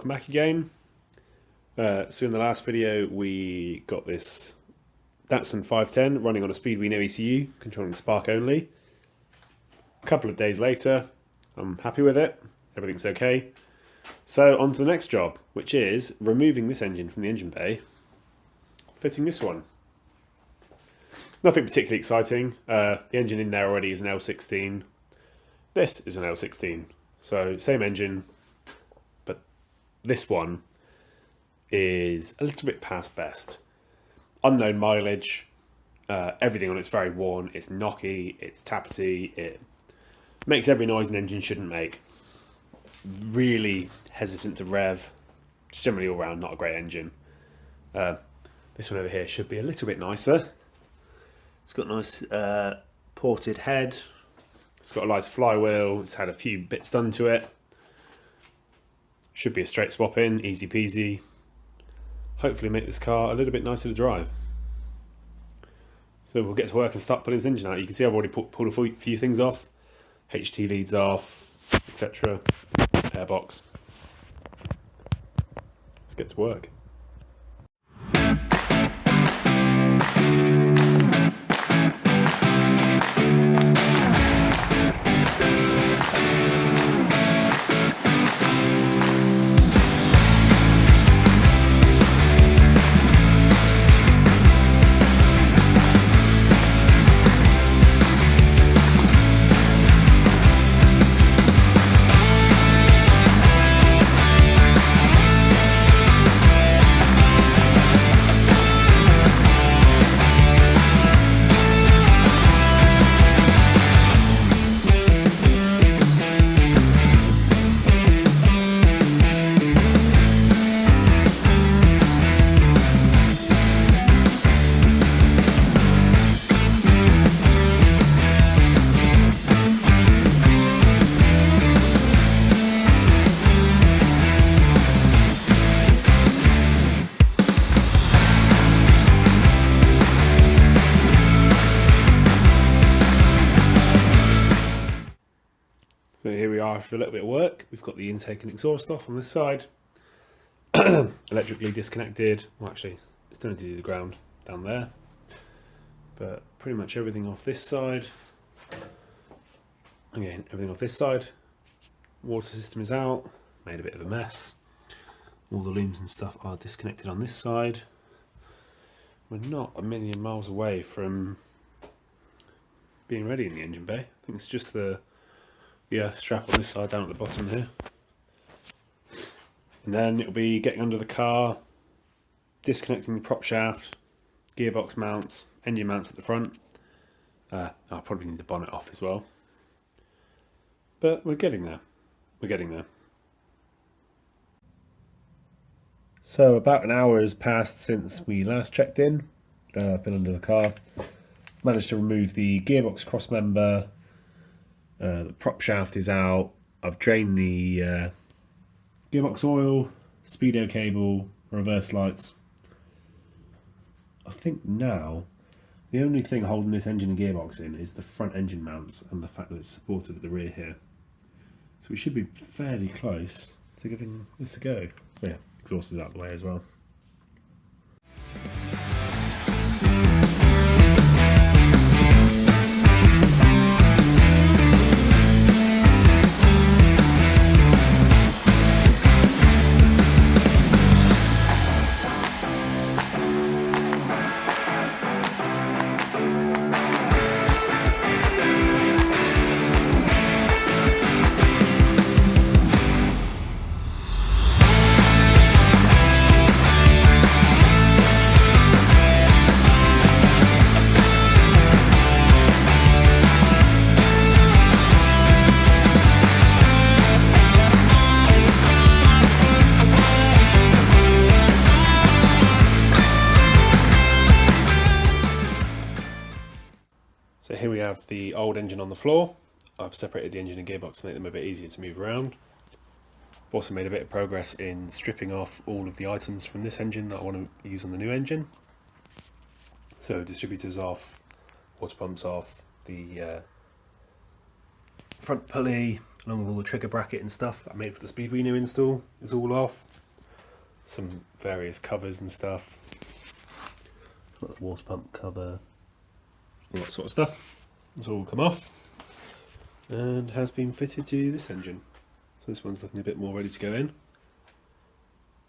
welcome back again. So in the last video we got this Datsun 510 running on a speed no ECU, controlling spark only. A couple of days later, I'm happy with it, everything's okay. So on to the next job, which is removing this engine from the engine bay, fitting this one. Nothing particularly exciting. The engine in there already is an L16. This is an L16, so same engine, but this one is a little bit past best. Unknown mileage, everything on it's very worn, it's knocky, it's tappety, it makes every noise an engine shouldn't make. Really hesitant to rev, just generally all round not a great engine. This one over here should be a little bit nicer. It's got a nice ported head, it's got a lighter flywheel, it's had a few bits done to it. Should be a straight swap in, easy peasy. Hopefully make this car a little bit nicer to drive. So we'll get to work and start pulling this engine out. You can see I've already pulled a few things off. HT leads off, etc. Airbox. Let's get to work. So here we are after a little bit of work. We've got the intake and exhaust off on this side. Electrically disconnected. Well, actually, it's done to do the ground down there. But pretty much everything off this side. Again, everything off this side. Water system is out. Made a bit of a mess. All the looms and stuff are disconnected on this side. We're not a million miles away from being ready in the engine bay. I think it's just the earth strap on this side down at the bottom here. And then it'll be getting under the car, disconnecting the prop shaft, gearbox mounts, engine mounts at the front. I'll probably need the bonnet off as well. But we're getting there. We're getting there. So about an hour has passed since we last checked in. Been under the car. Managed to remove the gearbox cross member. The prop shaft is out. I've drained the gearbox oil, speedo cable, reverse lights. I think now the only thing holding this engine and gearbox in is the front engine mounts and the fact that it's supported at the rear here. So we should be fairly close to giving this a go. Oh yeah, exhaust is out of the way as well. So here we have the old engine on the floor. I've separated the engine and gearbox to make them a bit easier to move around. I've also made a bit of progress in stripping off all of the items from this engine that I want to use on the new engine. So distributors off, water pumps off, the front pulley, along with all the trigger bracket and stuff that I made for the Speedwino install is all off. Some various covers and stuff. Got the water pump cover, all that sort of stuff. It's all come off and has been fitted to this engine. So this one's looking a bit more ready to go in.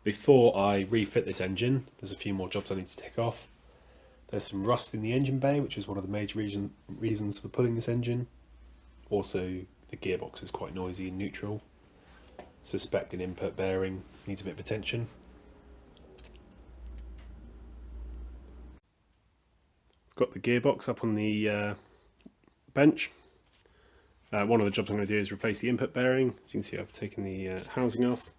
Before I refit this engine, there's a few more jobs I need to tick off. There's some rust in the engine bay, which is one of the major reasons for pulling this engine. Also, the gearbox is quite noisy and neutral. Suspect an input bearing needs a bit of attention. Got the gearbox up on the bench. One of the jobs I'm going to do is replace the input bearing. As you can see, I've taken the housing off.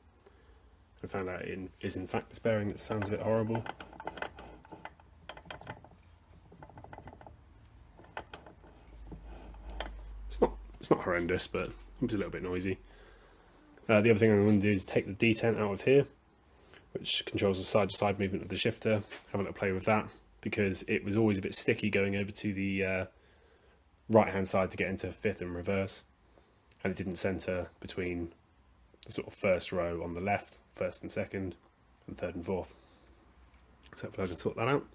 I found out it is in fact this bearing that sounds a bit horrible. It's not horrendous, but it's a little bit noisy. The other thing I'm going to do is take the detent out of here, which controls the side-to-side movement of the shifter. Have a little play with that, because it was always a bit sticky going over to the right-hand side to get into fifth and reverse, and it didn't centre between the sort of first row on the left, first and second, and third and fourth. So hopefully I can sort that out,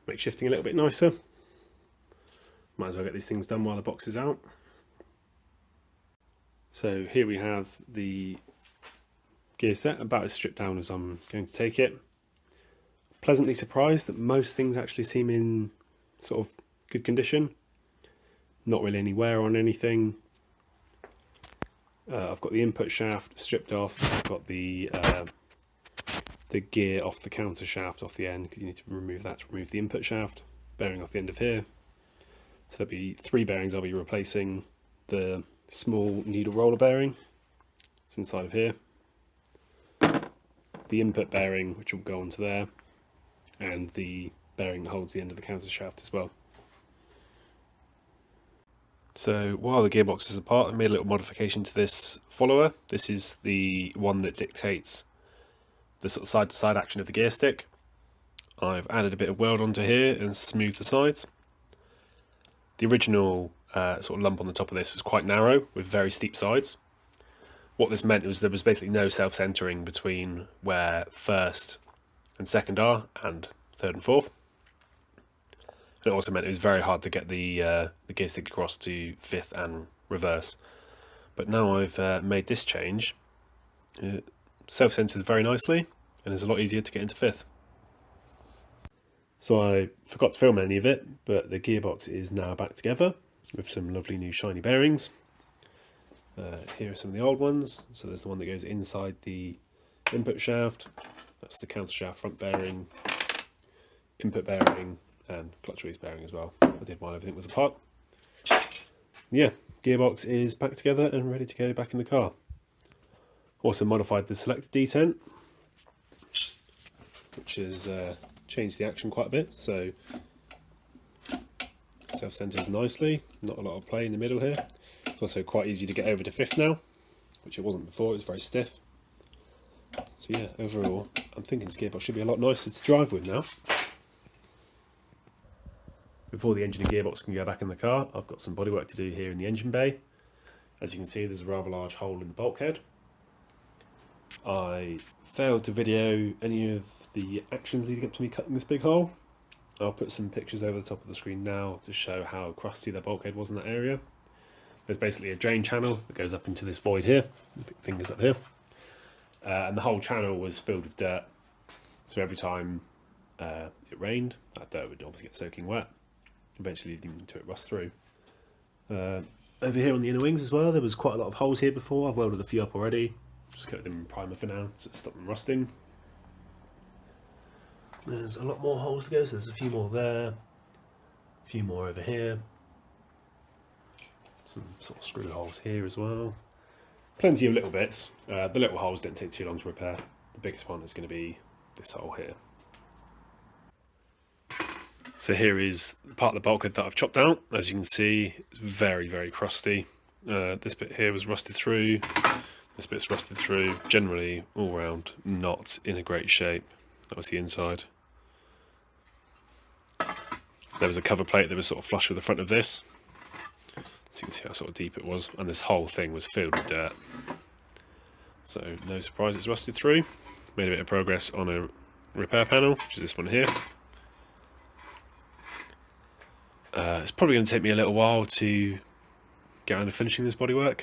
make shifting a little bit nicer. Might as well get these things done while the box is out. So here we have the gear set, about as stripped down as I'm going to take it. Pleasantly surprised that most things actually seem in sort of good condition. Not really any wear on anything. I've got the input shaft stripped off. I've got the gear off the counter shaft off the end, because you need to remove that to remove the input shaft. Bearing off the end of here. So there'll be 3 bearings I'll be replacing. The small needle roller bearing, it's inside of here. The input bearing, which will go onto there, and the bearing that holds the end of the counter shaft as well. So while the gearbox is apart, I made a little modification to this follower. This is the one that dictates the sort of side-to-side action of the gear stick. I've added a bit of weld onto here and smoothed the sides. The original sort of lump on the top of this was quite narrow with very steep sides. What this meant was there was basically no self-centering between where first and second are and third and fourth. And it also meant it was very hard to get the gear stick across to fifth and reverse. But now I've made this change, it self-centers very nicely and is a lot easier to get into fifth. So I forgot to film any of it, but the gearbox is now back together with some lovely new shiny bearings. Here are some of the old ones. So there's the one that goes inside the input shaft. That's the counter shaft front bearing, input bearing, and clutch release bearing as well. I did while everything was apart. Yeah, gearbox is back together and ready to go back in the car. Also modified the selector detent, which has changed the action quite a bit. So self-centers nicely, not a lot of play in the middle here. It's also quite easy to get over to fifth now, which it wasn't before, it was very stiff. So yeah, overall, I'm thinking this gearbox should be a lot nicer to drive with now. Before the engine and gearbox can go back in the car, I've got some bodywork to do here in the engine bay. As you can see, there's a rather large hole in the bulkhead. I failed to video any of the actions leading up to me cutting this big hole. I'll put some pictures over the top of the screen now to show how crusty the bulkhead was in that area. There's basically a drain channel that goes up into this void here, fingers up here, and the whole channel was filled with dirt. So every time it rained, that dirt would obviously get soaking wet, eventually leading to it rust through. Over here on the inner wings as well, there was quite a lot of holes here before. I've welded a few up already, just coated them in primer for now to stop them rusting. There's a lot more holes to go, so there's a few more there, a few more over here, some sort of screw holes here as well. Plenty of little bits. The little holes didn't take too long to repair. The biggest one is going to be this hole here. So here is part of the bulkhead that I've chopped out. As you can see, it's very, very crusty. This bit here was rusted through. This bit's rusted through. Generally, all round, not in a great shape. That was the inside. There was a cover plate that was sort of flush with the front of this. So you can see how sort of deep it was, and this whole thing was filled with dirt. So no surprise it's rusted through. Made a bit of progress on a repair panel, which is this one here. It's probably going to take me a little while to get around to finishing this bodywork.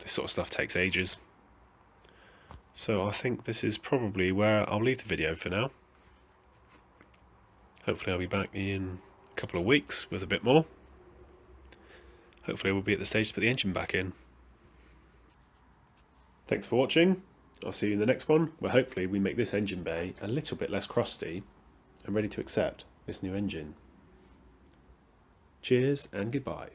This sort of stuff takes ages. So I think this is probably where I'll leave the video for now. Hopefully I'll be back in a couple of weeks with a bit more. Hopefully we'll be at the stage to put the engine back in. Thanks for watching. I'll see you in the next one, where hopefully we make this engine bay a little bit less crusty and ready to accept this new engine. Cheers and goodbye.